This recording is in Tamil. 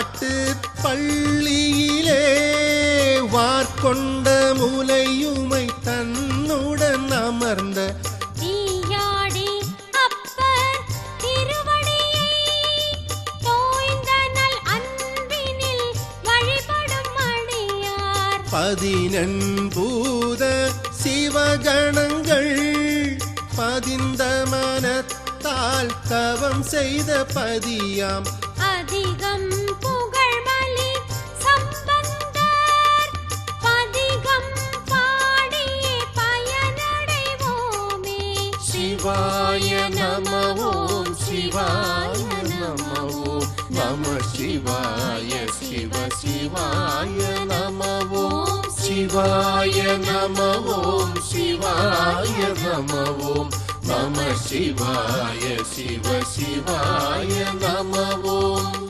பாட்டு பள்ளியிலே வார்கொண்ட முலையுமை தன்னுடன் அமர்ந்த தீயாடி அப்பர் திருவடியை தோய்ந்தனல் அன்பினில் வழிபடும் அடியார் 14 சிவகணங்கள் பதிந்த மனத்தால் தவம் செய்த பதியாம் அதிகம் புகழ்மலி சம்பந்தர் பதிகம் பாடியே பயனடைவோமே. சிவாய நம ஓம் சிவாய நம ஓம் நம சிவாய சிவ சிவாய நம ஓம் சிவாய நம ஓம் சிவாய நம ஓம் நம சிவாய சிவ சிவாய நம ஓம்.